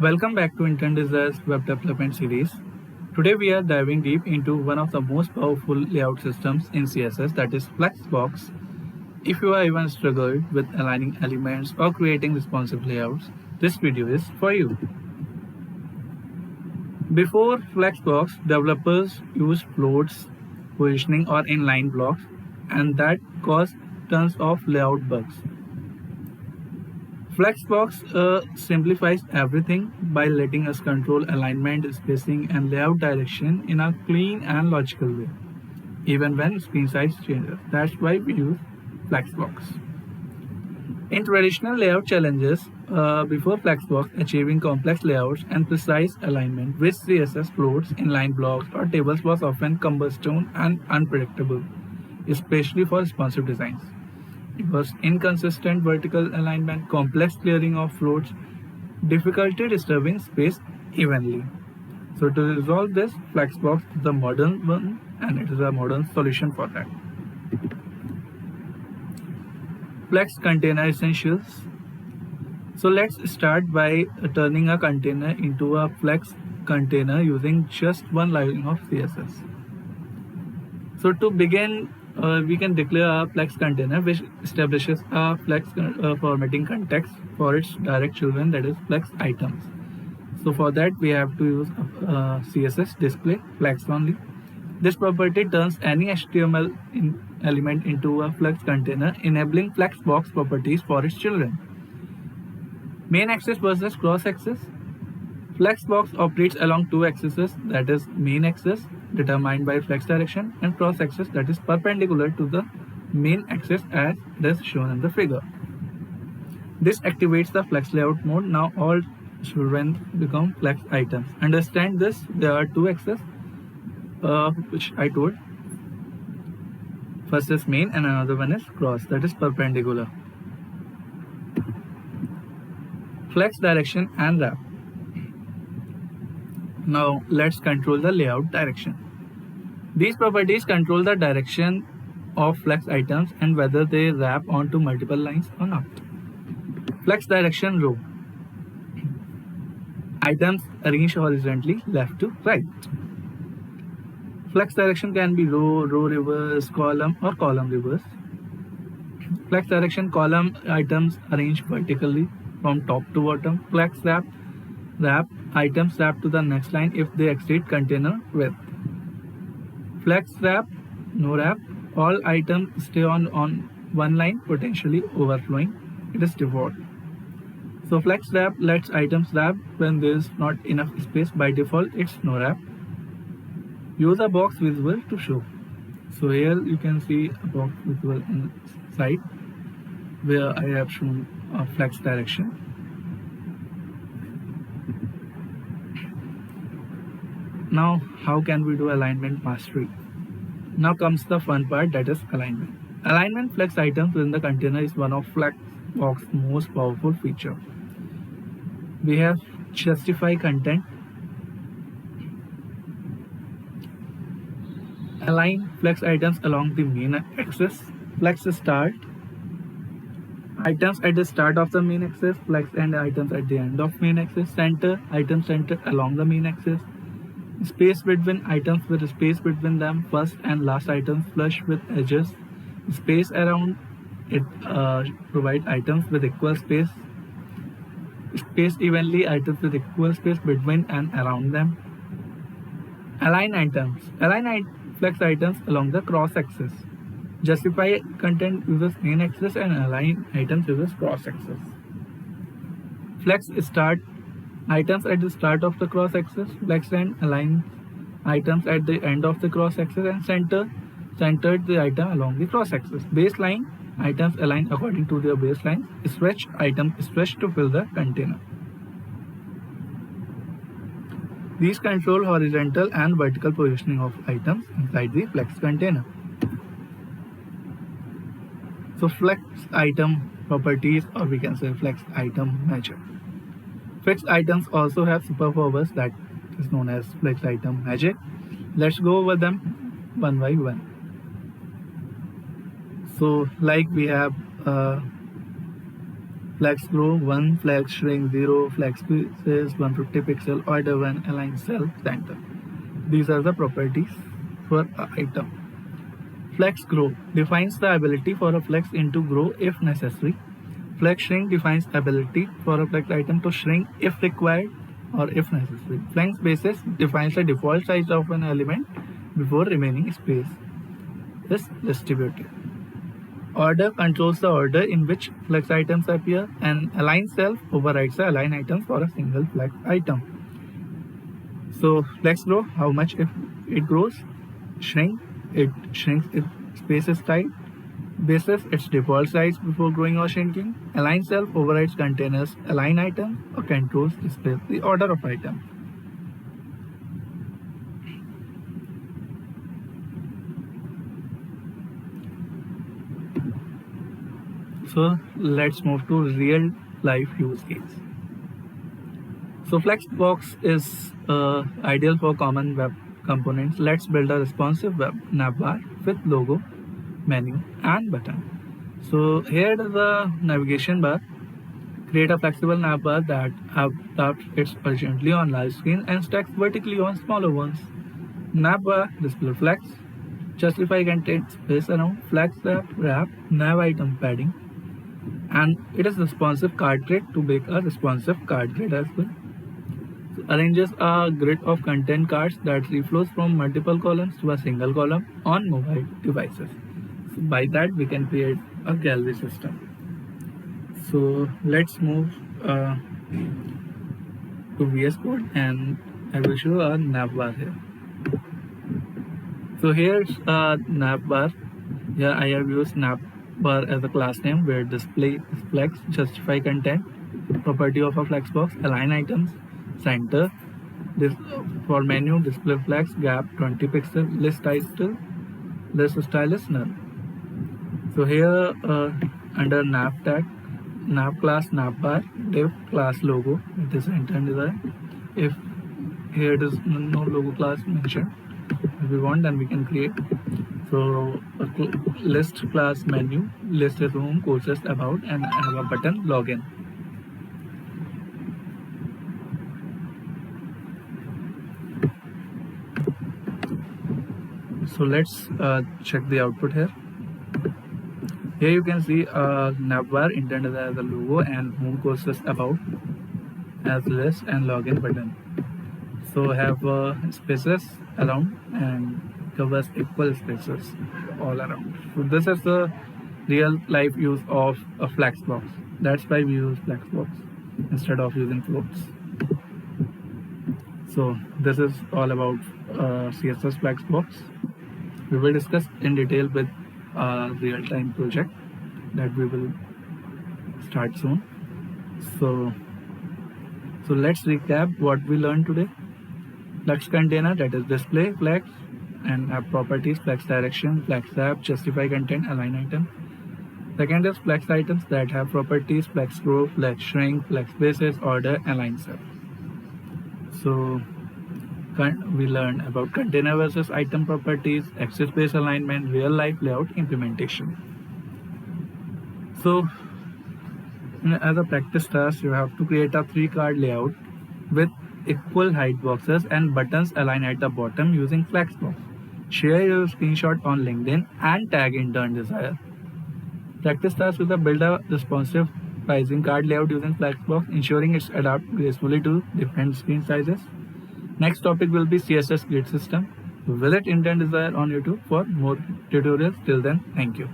Welcome back to InternDesign's web development series. Today we are diving deep into one of the most powerful layout systems in CSS, that is Flexbox. If you are even struggled with aligning elements or creating responsive layouts, this video is for you. Before Flexbox, developers used floats, positioning or inline blocks, and that caused tons of layout bugs. Flexbox simplifies everything by letting us control alignment, spacing, and layout direction in a clean and logical way, even when screen size changes. That's why we use Flexbox. In traditional layout challenges, before Flexbox, achieving complex layouts and precise alignment with CSS floats, inline blocks, or tables was often cumbersome and unpredictable, especially for responsive designs. It was inconsistent vertical alignment, complex clearing of floats, difficulty disturbing space evenly. So to resolve this, Flexbox is the modern one and it is a modern solution for that. Flex Container Essentials. So let's start by turning a container into a Flex container using just one line of CSS. So to begin, we can declare a Flex container which establishes a Flex formatting context for its direct children, that is Flex items. So for that we have to use CSS display Flex only. This property turns any HTML element into a Flex container, enabling Flexbox properties for its children. Main axis versus cross axis. Flexbox operates along two axes, that is main axis determined by flex direction and cross axis that is perpendicular to the main axis as it is shown in the figure. This activates the flex layout mode. Now all children become flex items. Understand this, there are two axes which I told. First is main and another one is cross, that is perpendicular. Flex direction and wrap. Now let's control the layout direction. These properties control the direction of flex items and whether they wrap onto multiple lines or not. Flex direction row. Items arranged horizontally left to right. Flex direction can be row, row reverse, column or column reverse. Flex direction column items arranged vertically from top to bottom. Flex wrap items wrap to the next line if they exceed container width. Flex wrap, no wrap, all items stay on one line, potentially overflowing. It is default. So flex wrap lets items wrap when there is not enough space. By default, it's no wrap. Use a box visible to show. So here you can see a box visible inside where I have shown a flex direction. Now how can we do alignment mastery? Now comes the fun part, that is alignment. Alignment flex items within the container is one of Flexbox's most powerful feature. We have justify content, align flex items along the main axis, flex start items at the start of the main axis, flex end items at the end of main axis, center items centered along the main axis, space between items with space between them, first and last items flush with edges, space around it provide items with equal space, space evenly items with equal space between and around them. Align items. Flex items along the cross axis. Justify content uses main axis and align items uses cross axis. Flex start items at the start of the cross axis. Flex end align items at the end of the cross axis, and centered the item along the cross axis. Baseline items align according to their baseline. Stretch items stretch to fill the container. These control horizontal and vertical positioning of items inside the flex container. So flex item properties, or we can say flex item measure. Flex items also have superpowers that is known as flex item magic. Let's go over them one by one. So like we have flex grow 1, flex shrink 0, flex spaces 150 pixel, order 1, align cell, center. These are the properties for an item. Flex grow defines the ability for a flex in to grow if necessary. Flex shrink defines ability for a flex item to shrink if required or if necessary. Flex basis defines the default size of an element before remaining space is distributed. Order controls the order in which flex items appear, and align cell overrides the align items for a single flex item. So flex grow, how much if it grows? Shrink, it shrinks if space is tight. Basis, its default size before growing or shrinking. Align cell overrides containers align items or controls displays the order of items. So let's move to real life use case. So Flexbox is ideal for common web components. Let's build a responsive web navbar with logo, menu and button. So here is the navigation bar. Create a flexible navbar that adapts horizontally on large screen and stacks vertically on smaller ones. Navbar display flex, justify content space around, flex wrap, nav item padding, and it is responsive card grid to make a responsive card grid as well. So arranges a grid of content cards that reflows from multiple columns to a single column on mobile devices. So by that we can create a gallery system. So let's move to VS Code and I will show a navbar here. So here's a navbar. Here I have used navbar as a class name where display is flex, justify content, property of a flexbox, align items, center. This for menu display flex, gap 20 pixel, list title, list style is null. So here under nav tag, nav class navbar, div class logo, it is enter design. If here it is no logo class mentioned, if we want then we can create. So list class menu, list is home, courses about, and I have a button login. So let's check the output here. Here you can see a navbar intended as a logo and home courses about as list and login button. So have spaces around and covers equal spaces all around. So this is the real life use of a flexbox. That's why we use flexbox instead of using floats. So this is all about CSS flexbox. We will discuss in detail with a real-time project that we will start soon. So let's recap what we learned today. Flex container, that is display flex and have properties, flex direction, flex wrap, justify content, align item. Second is flex items that have properties, flex grow, flex shrink, flex basis, order, align cell. So we learned about container versus item properties, access based alignment, real life layout implementation. So as a practice task, you have to create a 3-card layout with equal height boxes and buttons aligned at the bottom using Flexbox. Share your screenshot on LinkedIn and tag intern Desire. Practice task with a build a responsive pricing card layout using Flexbox, ensuring it's adapts gracefully to different screen sizes. Next topic will be CSS grid system. Visit Intern Desire on YouTube for more tutorials. Till then, thank you.